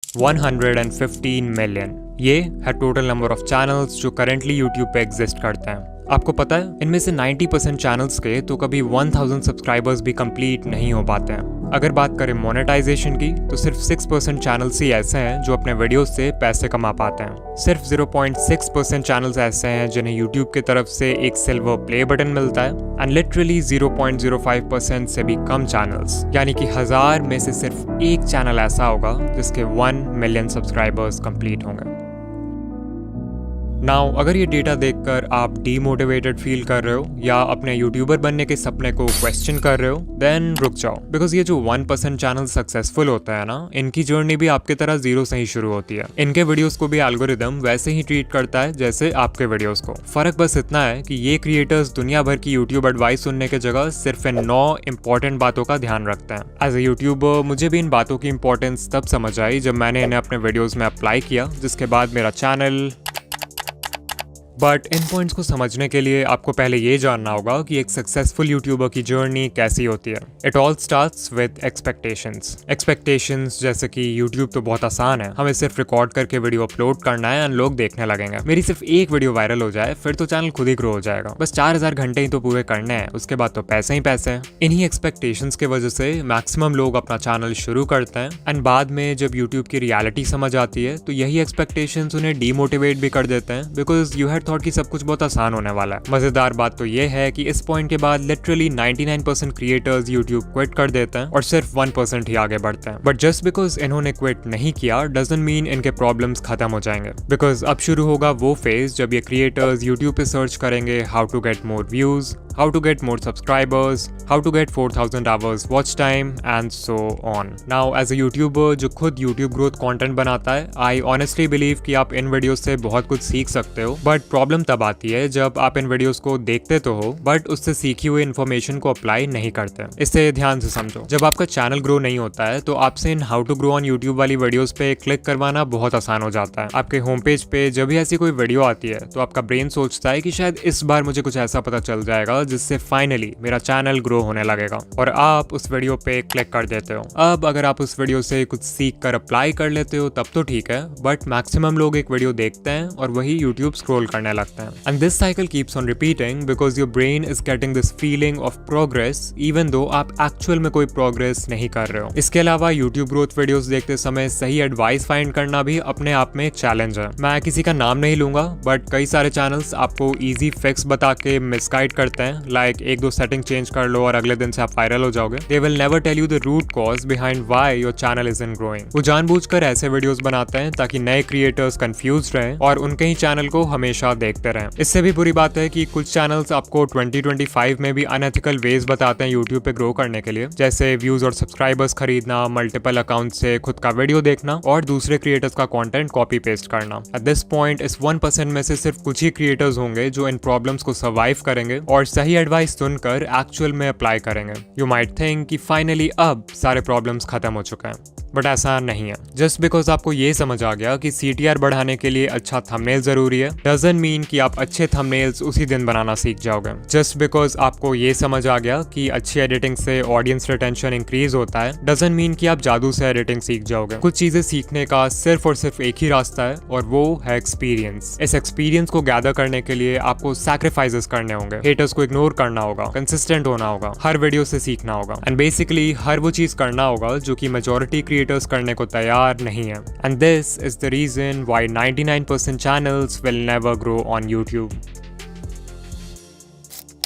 115 million. ये है total number of channels जो करेंटली यूट्यूब पे एग्जिस्ट करते हैं। आपको पता है इनमें से 90% चैनल्स के तो कभी 1000 सब्सक्राइबर्स भी कंप्लीट नहीं हो पाते हैं। अगर बात करें मोनेटाइजेशन की तो सिर्फ 6% चैनल्स ही ऐसे हैं जो अपने वीडियोस से पैसे कमा पाते हैं। सिर्फ 0.6% चैनल्स ऐसे हैं जिन्हें यूट्यूब की तरफ से एक सिल्वर प्ले बटन मिलता है एंड लिटरली 0.05% से भी कम चैनल्स, यानी कि 1000 में से सिर्फ एक चैनल ऐसा होगा जिसके 1 मिलियन सब्सक्राइबर्स कंप्लीट होंगे। नाउ अगर ये डेटा देखकर आप डीमोटिवेटेड फील कर रहे हो या अपने यूट्यूबर बनने के सपने को क्वेश्चन कर रहे हो, देन रुक जाओ, बिकॉज ये जो 1% चैनल सक्सेसफुल होता है ना, इनकी जर्नी भी आपके तरह जीरो से ही शुरू होती है। इनके वीडियोस को भी एल्गोरिदम वैसे ही ट्रीट करता है जैसे आपके वीडियोस को। फर्क बस इतना है कि ये क्रिएटर्स दुनिया भर की यूट्यूब एडवाइस सुनने के जगह सिर्फ इन 9 इंपॉर्टेंट बातों का ध्यान रखते हैं। एज ए यूट्यूबर मुझे भी इन बातों की इंपॉर्टेंस तब समझ आई जब मैंने इन्हें अपने वीडियोज में अप्लाई किया, जिसके बाद मेरा चैनल। बट इन पॉइंट्स को समझने के लिए आपको पहले ये जानना होगा कि एक सक्सेसफुल यूट्यूबर की जर्नी कैसी होती है। It all starts with expectations जैसे कि यूट्यूब तो बहुत आसान है, हमें सिर्फ रिकॉर्ड करके वीडियो अपलोड करना है एंड लोग देखने लगेंगे। मेरी सिर्फ एक वीडियो वायरल हो जाए फिर तो चैनल खुद ही ग्रो हो जाएगा। बस 4000 घंटे ही तो पूरे करने हैं, उसके बाद तो पैसे ही पैसे हैं। इन्हीं एक्सपेक्टेशंस के वजह से मैक्सिमम लोग अपना चैनल शुरू करते हैं एंड बाद में जब यूट्यूब की रियलिटी समझ आती है तो यही एक्सपेक्टेशंस उन्हें डीमोटिवेट भी कर देते हैं, बिकॉज यू हैड थॉट कि सब कुछ बहुत आसान होने वाला है। मजेदार बात तो ये है कि इस पॉइंट के बाद लिटरली 99% क्रिएटर्स यूट्यूब क्विट कर देते हैं और सिर्फ 1% ही आगे बढ़ते हैं। बट जस्ट बिकॉज इन्होंने क्विट नहीं किया डजंट मीन इनके प्रॉब्लम्स खत्म हो जाएंगे, बिकॉज अब शुरू होगा वो फेज जब ये क्रिएटर्स यूट्यूब पे सर्च करेंगे how to get more views, how to get more subscribers, how to get 4000 hours watch time and so on. Now as a YouTuber जो खुद YouTube growth content बनाता है, I honestly believe कि आप इन videos से बहुत कुछ सीख सकते हो, बट प्रॉब्लम तब आती है जब आप इन वीडियोस को देखते तो हो बट उससे सीखी हुई इन्फॉर्मेशन को अप्लाई नहीं करते। इससे ध्यान से समझो, जब आपका चैनल ग्रो नहीं होता है तो आपसे in how to grow on YouTube वाली वीडियोस पे क्लिक करवाना बहुत आसान हो जाता है। आपके होम पेज पे जब भी ऐसी कोई वीडियो आती है तो आपका ब्रेन सोचता है कि शायद इस बार मुझे कुछ ऐसा पता चल जाएगा जिससे फाइनली मेरा चैनल ग्रो होने लगेगा, और आप उस वीडियो पे क्लिक कर देते हो। अब अगर आप उस वीडियो से कुछ सीख कर अप्लाई कर लेते हो तब तो ठीक है, बट मैक्सिमम लोग एक वीडियो देखते हैं और वही यूट्यूब स्क्रॉल करने लगते हैं and this cycle keeps on repeating because your brain is getting this feeling of progress even though आप एक्चुअल में कोई प्रोग्रेस नहीं कर रहे हो। इसके अलावा यूट्यूब ग्रोथ वीडियोस देखते समय सही एडवाइस फाइंड करना भी अपने आप में एक चैलेंज है। मैं किसी का नाम नहीं लूंगा बट कई सारे चैनल्स आपको इजी फिक्स बता के मिसगाइड करते हैं, लाइक एक दो सेटिंग चेंज कर लो और अगले दिन से आप वायरल हो जाओगे। They will never tell you the root cause behind why your channel isn't growing. वो जानबूझकर ऐसे वीडियोस बनाते हैं ताकि नए क्रिएटर्स कंफ्यूज रहें और उनके ही चैनल को हमेशा देखते रहें। इससे भी बुरी बात है कि कुछ चैनल्स आपको 2025 में भी अनएथिकल वेज बताते हैं यूट्यूब पे ग्रो करने के लिए, जैसे व्यूज और सब्सक्राइबर्स खरीदना, मल्टीपल अकाउंट से खुद का वीडियो देखना और दूसरे क्रिएटर्स का कंटेंट कॉपी पेस्ट करना। एट दिस पॉइंट इस 1% में से सिर्फ कुछ ही क्रिएटर्स होंगे जो इन प्रॉब्लम्स को सर्वाइव करेंगे और सही एडवाइस सुनकर एक्चुअल में अप्लाई करेंगे। यू माइट थिंक कि फाइनली अब सारे प्रॉब्लम्स खत्म हो चुके हैं, बट ऐसा नहीं है। जस्ट बिकॉज आपको ये समझ आ गया कि CTR बढ़ाने के लिए अच्छा थंबनेल जरूरी है डजंट मीन कि आप अच्छे थंबनेल्स उसी दिन बनाना सीख जाओगे। जस्ट बिकॉज आपको ये समझ आ गया कि अच्छी एडिटिंग से ऑडियंस रिटेंशन इंक्रीज होता है डजंट मीन कि आप जादू से एडिटिंग सीख जाओगे। कुछ चीजें सीखने का सिर्फ और सिर्फ एक ही रास्ता है और वो है एक्सपीरियंस। इस एक्सपीरियंस को गैदर करने के लिए आपको सैक्रिफाइसेस करने होंगे, हेटर्स को इग्नोर करना होगा, कंसिस्टेंट होना होगा, हर वीडियो से सीखना होगा एंड बेसिकली हर वो चीज करना होगा जो कि मेजॉरिटी क्रिएटर्स करने को तैयार नहीं है। And this is the reason why 99% channels will never grow on YouTube.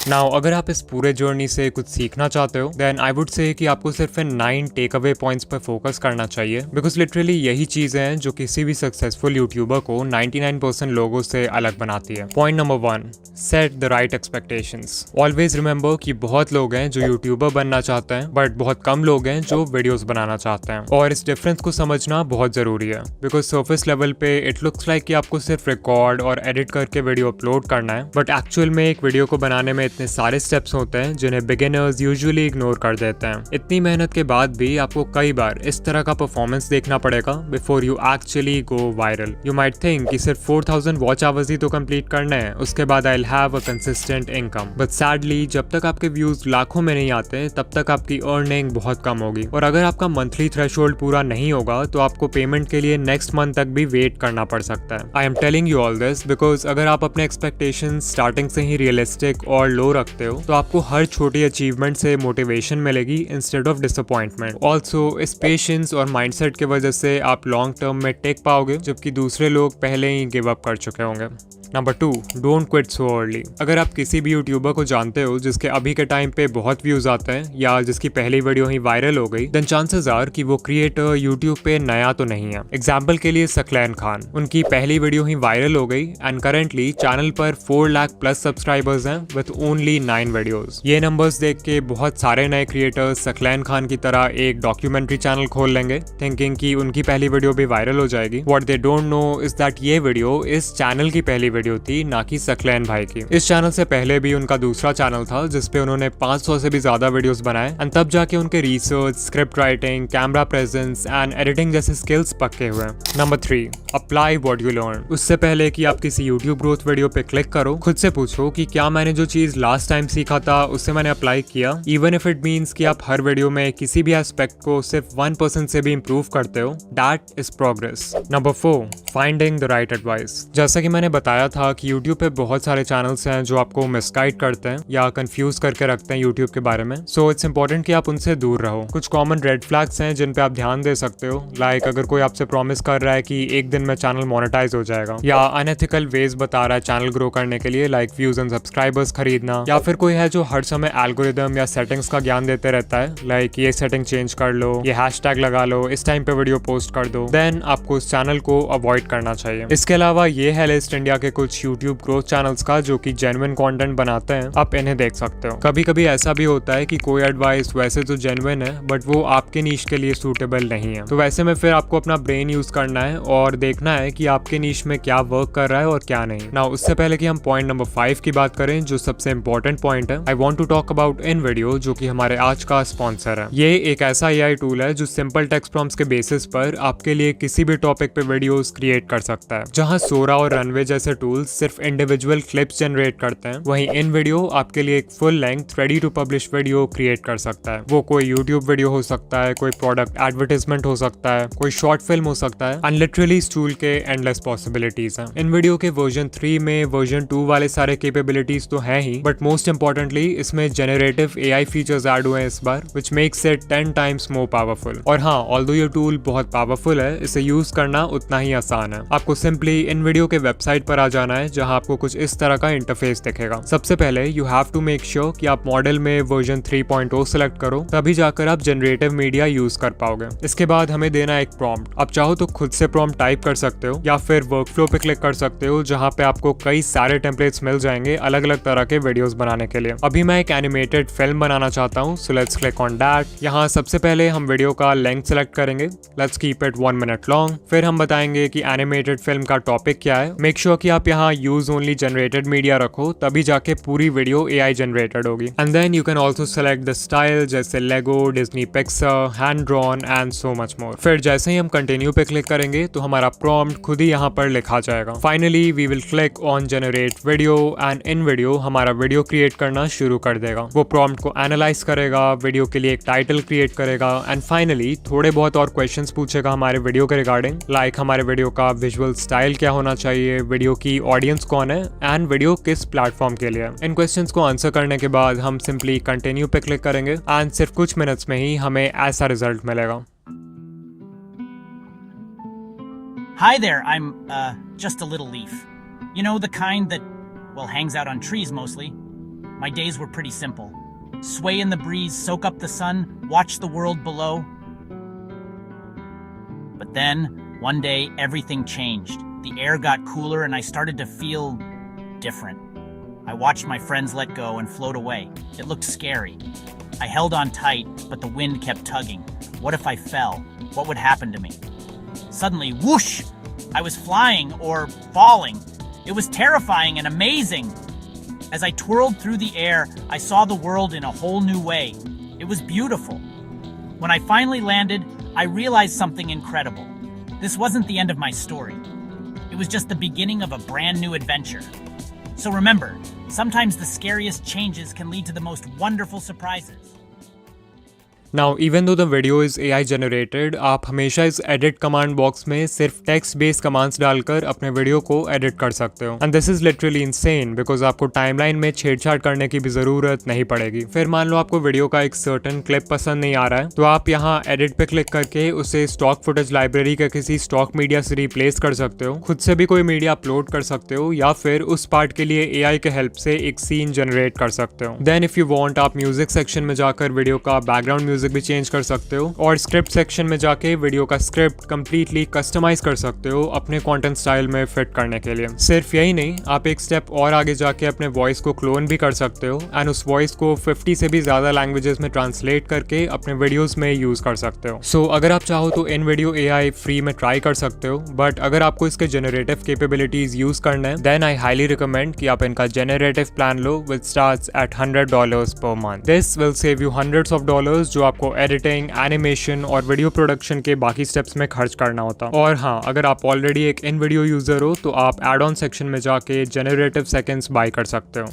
Now अगर आप इस पूरे जर्नी से कुछ सीखना चाहते हो देन आई वुड से कि आपको सिर्फ इन 9 टेक अवे पॉइंट्स पर फोकस करना चाहिए, बिकॉज लिटरली यही चीजें हैं जो किसी भी सक्सेसफुल यूट्यूबर को 99% लोगों से अलग बनाती है। Point number 1, set the right expectations. Always remember कि बहुत लोग हैं जो यूट्यूबर बनना चाहते हैं बट बहुत कम लोग हैं जो वीडियोस बनाना चाहते हैं, और इस डिफरेंस को समझना बहुत जरूरी है। बिकॉज सर्फेस लेवल पे इट लुक्स लाइक कि आपको सिर्फ रिकॉर्ड और एडिट करके वीडियो अपलोड करना है, बट एक्चुअल में एक वीडियो को बनाने में इतने सारे स्टेप्स होते हैं जिन्हें बिगिनर्स यूजुअली इग्नोर कर देते हैं। इतनी मेहनत के बाद भी आपको कई बार इस तरह का परफॉर्मेंस देखना पड़ेगा before you actually go viral. You might think कि सिर्फ 4000 वॉच आवर्स ही तो कंप्लीट करने हैं, उसके बाद I will have a consistent income. But sadly जब तक आपके व्यूज लाखों में नहीं आते तब तक आपकी अर्निंग बहुत कम होगी, और अगर आपका मंथली थ्रेशोल्ड पूरा नहीं होगा तो आपको पेमेंट के लिए नेक्स्ट मंथ तक भी वेट करना पड़ सकता है। I am telling you all this because अगर आप अपने एक्सपेक्टेशन स्टार्टिंग से ही रियलिस्टिक और लो रखते हो तो आपको हर छोटी अचीवमेंट से मोटिवेशन मिलेगी इंस्टेड ऑफ डिसअपॉइंटमेंट। ऑल्सो इस पेशेंस और माइंडसेट की वजह से आप लॉन्ग टर्म में टेक पाओगे, जबकि दूसरे लोग पहले ही गिव अप कर चुके होंगे। Number 2, don't quit so early. अगर आप किसी भी यूट्यूबर को जानते हो जिसके अभी के टाइम पे बहुत व्यूज आते हैं या जिसकी पहली वीडियो ही वायरल हो गई, देन चांसेस आर कि वो क्रिएटर यूट्यूब पे नया तो नहीं है। एग्जाम्पल के लिए सकलैन खान, उनकी पहली वीडियो ही वायरल हो गई एंड करेंटली चैनल पर 4 लाख प्लस सब्सक्राइबर्स हैं विद ओनली 9 वीडियोस। ये नंबर्स देख के बहुत सारे नए क्रिएटर्स सकलैन खान की तरह एक डॉक्यूमेंट्री चैनल खोल लेंगे थिंकिंग कि उनकी पहली वीडियो भी वायरल हो जाएगी। What they don't know is that ये वीडियो इस चैनल की पहली वीडियो थी, ना कि सकलैन भाई की। इस चैनल से पहले भी उनका दूसरा चैनल था जिसपे उन्होंने 500 से भी ज्यादा वीडियोस बनाए एंड तब जाके उनके research, script writing, camera presence and editing जैसे स्किल्स पक्के हुए। Number 3, apply what you learn. उससे पहले कि आप किसी यूट्यूब ग्रोथ वीडियो पे क्लिक करो, खुद से पूछो कि क्या मैंने जो चीज लास्ट टाइम सीखा था उससे मैंने अप्लाई किया, इवन इफ इट मीन्स कि आप हर वीडियो में किसी भी एस्पेक्ट को सिर्फ 1% से भी इंप्रूव करते हो, that is progress. Number 4, finding the right advice. जैसा कि मैंने बताया था कि यूट्यूब पे बहुत सारे चैनल्स हैं जो आपको मिसगाइड करते हैं या कंफ्यूज करके रखते हैं यूट्यूब के बारे में, सो इट्स इंपॉर्टेंट कि आप उनसे दूर रहो। कुछ कॉमन रेड फ्लैग्स हैं जिन पे आप ध्यान दे सकते हो, लाइक अगर कोई आपसे प्रॉमिस कर रहा है कि एक दिन में चैनल मोनेटाइज हो जाएगा, या अनएथिकल वेज बता रहा है चैनल ग्रो करने के लिए लाइक व्यूज एंड सब्सक्राइबर्स खरीदना, या फिर कोई है जो हर समय एल्गोरिदम या सेटिंग्स का ज्ञान देते रहता है लाइक ये सेटिंग चेंज कर लो, ये हैशटैग लगा लो, इस टाइम पे वीडियो पोस्ट कर दो, देन आपको उस चैनल को अवॉइड करना चाहिए। इसके अलावा ये है लिस्ट इंडिया के कुछ यूट्यूब ग्रोथ चैनल्स का जो कि जेन्युइन कंटेंट बनाते हैं, आप इन्हें देख सकते हो। कभी कभी ऐसा भी होता है कि कोई एडवाइस वैसे तो जेन्युइन है बट वो आपके नीश के लिए सूटेबल नहीं है, तो वैसे में फिर आपको अपना ब्रेन यूज करना है और देखना है कि आपके नीश में क्या वर्क कर रहा है और क्या नहीं। नाउ उससे पहले कि हम पॉइंट नंबर 5 की बात करें जो सबसे इंपॉर्टेंट पॉइंट है, I want to talk about in video जो कि हमारे आज का स्पॉन्सर है। ये एक ऐसा AI टूल है जो सिंपल टेक्स्ट प्रॉम्प्ट्स के बेसिस पर आपके लिए किसी भी टॉपिक पे वीडियोस क्रिएट कर सकता है। जहां सोरा और रनवे जैसे टूल्स सिर्फ इंडिविजुअल क्लिप्स जनरेट करते हैं, वहीं इन वीडियो आपके लिए एक full length ready to publish video create कर सकता है। वो कोई यूट्यूब वीडियो हो सकता है, कोई प्रोडक्ट एडवर्टाइजमेंट हो सकता है, कोई शॉर्ट फिल्म हो सकता है, एंड लिटरली इस टूल के एंडलेस पॉसिबिलिटीज हैं। इन वीडियो के वर्जन 3 में वर्जन 2 वाले सारे कैपेबिलिटीज तो हैं ही, बट मोस्ट इंपॉर्टेंटली इसमें जेनरेटिव AI फीचर्स ऐड हुए हैं इस बार, which makes it 10 times more powerful. और हाँ, ऑल्दो ये टूल बहुत पावरफुल है, इसे यूज करना उतना ही आसान है। आपको सिंपली इन वीडियो के वेबसाइट पर आ जाना है जहां आपको कुछ इस तरह का इंटरफेस दिखेगा। सबसे पहले you have to make sure कि आप मॉडल में वर्जन 3.0 सेलेक्ट करो, तभी जाकर आप जनरेटिव मीडिया यूज कर पाओगे। इसके बाद हमें देना एक प्रॉम्प्ट। आप चाहो तो खुद से प्रॉम्प्ट टाइप कर सकते हो या फिर वर्कफ्लो पे क्लिक कर सकते हो जहां पे आपको कई सारे टेम्पलेट्स मिल जाएंगे अलग अलग तरह के वीडियोस बनाने के लिए। अभी मैं एक एनिमेटेड फिल्म बनाना चाहता हूँ, so let's click on that. यहाँ सबसे पहले हम वीडियो का लेंथ सेलेक्ट करेंगे, let's keep it 1 minute long. फिर हम बताएंगे कि एनिमेटेड फिल्म का टॉपिक क्या है। मेक श्योर कि आप यहाँ यूज ओनली जनरेटेड मीडिया रखो, तभी जाके पूरी वीडियो AI जनरेटेड होगी। And then you can also select the style जैसे Lego, Disney Pixar, hand drawn and so much more. फिर जैसे ही हम कंटिन्यू पे क्लिक करेंगे तो हमारा प्रॉम्प्ट खुद ही यहाँ पर लिखा जाएगा। Finally we will click on generate video and in video हमारा वीडियो क्रिएट करना शुरू कर देगा। वो प्रॉम्प्ट को एनालाइज करेगा, वीडियो के लिए एक टाइटल क्रिएट करेगा एंड फाइनली थोड़े बहुत और क्वेश्चंस पूछेगा हमारे वीडियो के रिगार्डिंग, लाइक हमारे वीडियो का विजुअल स्टाइल क्या होना चाहिए, वीडियो की ऑडियंस कौन है एंड वीडियो किस प्लेटफॉर्म के लिए। इन क्वेश्चंस को आंसर करने के बाद हम सिंपली कंटिन्यू पे क्लिक करेंगे एंड सिर्फ कुछ मिनट्स में ही हमें ऐसा रिजल्ट मिलेगा। Hi there, I'm just a little leaf. You know, the kind that, well, hangs out on trees mostly. My days were pretty simple. Sway in the breeze, soak up the sun, watch the world below. But then, one day, everything changed. The air got cooler and I started to feel different. I watched my friends let go and float away. It looked scary. I held on tight, but the wind kept tugging. What if I fell? What would happen to me? Suddenly, whoosh! I was flying or falling. It was terrifying and amazing. As I twirled through the air, I saw the world in a whole new way. It was beautiful. When I finally landed, I realized something incredible. This wasn't the end of my story. It was just the beginning of a brand new adventure. So remember, sometimes the scariest changes can lead to the most wonderful surprises. Now, even though the video is AI generated, आप हमेशा इस edit command box में सिर्फ text based commands डालकर अपने video को edit कर सकते हो. And this is literally insane because आपको timeline में छेड़छाड़ करने की भी जरूरत नहीं पड़ेगी. फिर मान लो आपको वीडियो का एक certain clip पसंद नहीं आ रहा है, तो आप यहाँ edit पे क्लिक करके उसे stock footage library के किसी stock media से replace कर सकते हो, खुद से भी कोई मीडिया अपलोड कर सकते हो, या फिर उस पार्ट के लिए AI के हेल्प से एक सीन जनरेट कर सकते हो. Then if you want, आप म्यूजिक सेक्शन में जाकर वीडियो का बैकग्राउंड म्यूजिक भी चेंज कर सकते हो, और स्क्रिप्ट सेक्शन में जाके वीडियो का स्क्रिप्ट कंप्लीटली कस्टमाइज कर सकते हो अपने कंटेंट स्टाइल में फिट करने के लिए. सिर्फ यही नहीं, आप एक स्टेप और आगे जाके अपने वॉइस को क्लोन भी कर सकते हो एंड उस वॉइस को 50 से भी ज्यादा लैंग्वेजेस में ट्रांसलेट करके अपने वीडियोस में यूज कर सकते हो. सो अगर आप चाहो तो इन वीडियो AI फ्री में ट्राई कर सकते हो, बट अगर आपको इसके जेनरेटिव कैपेबिलिटीज यूज करना है, देन आई हाईली रिकमेंड कि आप इनका generative plan low with starts at $100 per month. This will save you hundreds of dollars जो आपको एडिटिंग, एनिमेशन और वीडियो प्रोडक्शन के बाकी स्टेप्स में खर्च करना होता. और हाँ, अगर आप ऑलरेडी एक इन वीडियो यूजर हो तो आप एड ऑन सेक्शन में जाके जेनरेटिव सेकेंड्स बाय कर सकते हो.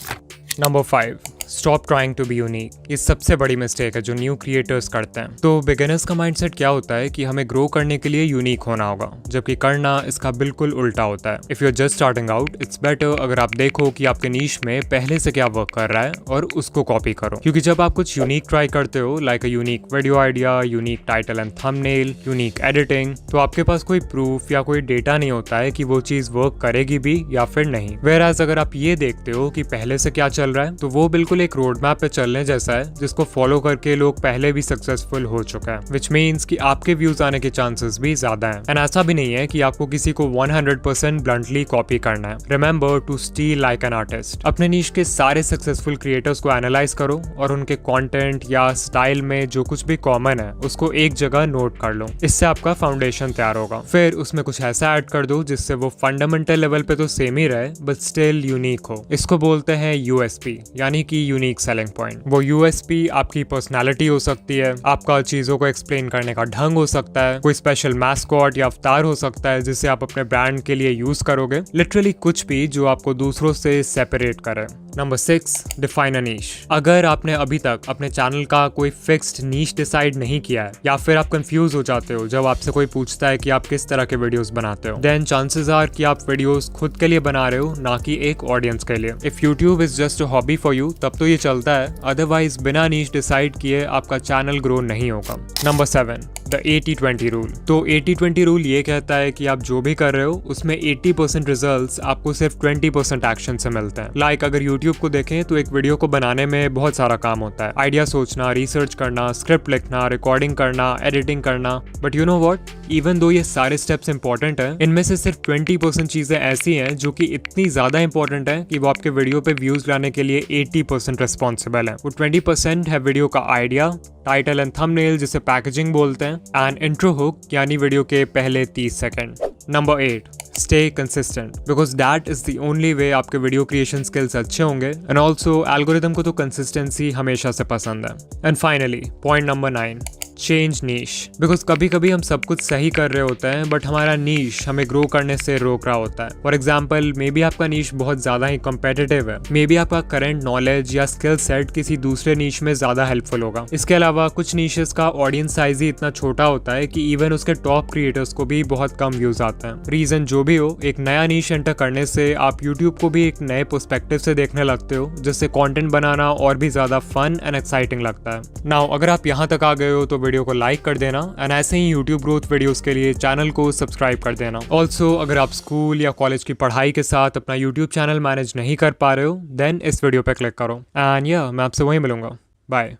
Number 5, stop trying to be unique. ये सबसे बड़ी मिस्टेक है जो न्यू क्रिएटर्स करते हैं. तो बिगिनर्स का माइंडसेट क्या होता है कि हमें ग्रो करने के लिए यूनिक होना होगा, जबकि करना इसका बिल्कुल उल्टा होता है. If you are just starting out, it's better अगर आप देखो कि आपके नीश में पहले से क्या वर्क कर रहा है और उसको कॉपी करो. क्योंकि जब आप कुछ यूनिक ट्राई करते हो, like a unique video idea, unique title and thumbnail, unique editing, तो आपके पास कोई प्रूफ या कोई डेटा नहीं होता है कि वो चीज वर्क करेगी भी या फिर नहीं. वेयरएज अगर आप ये देखते हो कि पहले से क्या चल रहा है, तो वो बिल्कुल एक रोड मैप पे चलने जैसा है जिसको फॉलो करके लोग पहले भी सक्सेसफुल हो चुका है, विच मीन्स कि आपके व्यूज आने के चांसेस भी ज्यादा हैं. एंड ऐसा भी नहीं है कि आपको किसी को 100% ब्लंटली कॉपी करना है. Remember to steal like an artist. अपने नीश के सारे सक्सेसफुल क्रिएटर्स को एनालाइज करो और उनके कंटेंट या स्टाइल में जो कुछ भी कॉमन है उसको एक जगह नोट कर लो. इससे आपका फाउंडेशन तैयार होगा. फिर उसमें कुछ ऐसा ऐड कर दो जिससे वो फंडामेंटल लेवल पे तो सेम ही रहे बट स्टिल यूनिक हो. इसको बोलते हैं USP, यानी कि यूनिक सेलिंग पॉइंट. वो USP आपकी पर्सनालिटी हो सकती है, आपका चीजों को एक्सप्लेन करने का ढंग हो सकता है, कोई स्पेशल मैस्कॉट या अवतार हो सकता है जिसे आप अपने ब्रांड के लिए यूज करोगे. लिटरली कुछ भी जो आपको दूसरों से सेपरेट करे. नंबर 6, डिफाइन अ नीश. अगर आपने अभी तक अपने चैनल का कोई फिक्स्ड नीश डिसाइड नहीं किया है, या फिर आप कंफ्यूज हो जाते हो जब आपसे कोई पूछता है कि आप किस तरह के वीडियोस बनाते हो, देन चांसेस आर कि आप वीडियोस खुद के लिए बना रहे हो, ना कि एक ऑडियंस के लिए. If YouTube is just a hobby for you, तब तो ये चलता है, अदरवाइज बिना नीश डिसाइड किए आपका चैनल ग्रो नहीं होगा. Number 7, the 80-20 rule. तो 80-20 रूल ये कहता है कि आप जो भी कर रहे हो उसमें 80% रिजल्ट्स आपको सिर्फ 20% एक्शन से मिलते हैं. लाइक अगर यूट्यूब को देखें तो एक वीडियो को बनाने में बहुत सारा काम होता है. आइडिया सोचना, रिसर्च करना, स्क्रिप्ट लिखना, रिकॉर्डिंग करना, एडिटिंग करना. But you know what, even though ये सारे स्टेप्स इंपॉर्टेंट हैं, इनमें से सिर्फ 20% चीजें ऐसी हैं जो कि इतनी ज्यादा इंपॉर्टेंट है कि वो आपके वीडियो पे व्यूज लाने के लिए 80% रिस्पॉन्सिबल है. वो 20% है वीडियो का आइडिया, टाइटल एंड थंबनेल जिसे पैकेजिंग बोलते हैं, एंड इंट्रो हुक यानी वीडियो के पहले 30 second. Number 8, stay consistent, because that is the only way आपके वीडियो क्रिएशन स्किल्स अच्छे होंगे. एंड ऑल्सो एल्गोरिदम को तो कंसिस्टेंसी हमेशा से पसंद है. And finally point number 9, change niche. Because कभी कभी हम सब कुछ सही कर रहे होते हैं बट हमारा नीश हमें ग्रो करने से रोक रहा होता है. फॉर एग्जाम्पल, मे बी आपका नीश बहुत ज्यादा ही कॉम्पिटिटिव है, मे बी आपका करंट नॉलेज या स्किल सेट किसी दूसरे नीश में ज्यादा हेल्पफुल होगा. इसके अलावा कुछ नीशेस का ऑडियंस साइज ही इतना छोटा होता है कि इवन उसके टॉप क्रिएटर्स को भी बहुत कम व्यूज आते हैं. रीजन जो भी हो, एक नया नीश एंटर करने से आप यूट्यूब को भी एक नए पर्सपेक्टिव से देखने लगते हो, जिससे कंटेंट बनाना और भी ज्यादा फन एंड एक्साइटिंग लगता है. नाउ अगर आप यहाँ तक आ गए हो तो वीडियो को लाइक कर देना, एंड ऐसे ही यूट्यूब ग्रोथ वीडियोस के लिए चैनल को सब्सक्राइब कर देना. ऑल्सो अगर आप स्कूल या कॉलेज की पढ़ाई के साथ अपना यूट्यूब चैनल मैनेज नहीं कर पा रहे हो, देन इस वीडियो पे क्लिक करो. एंड या मैं आपसे वहीं मिलूंगा. बाय.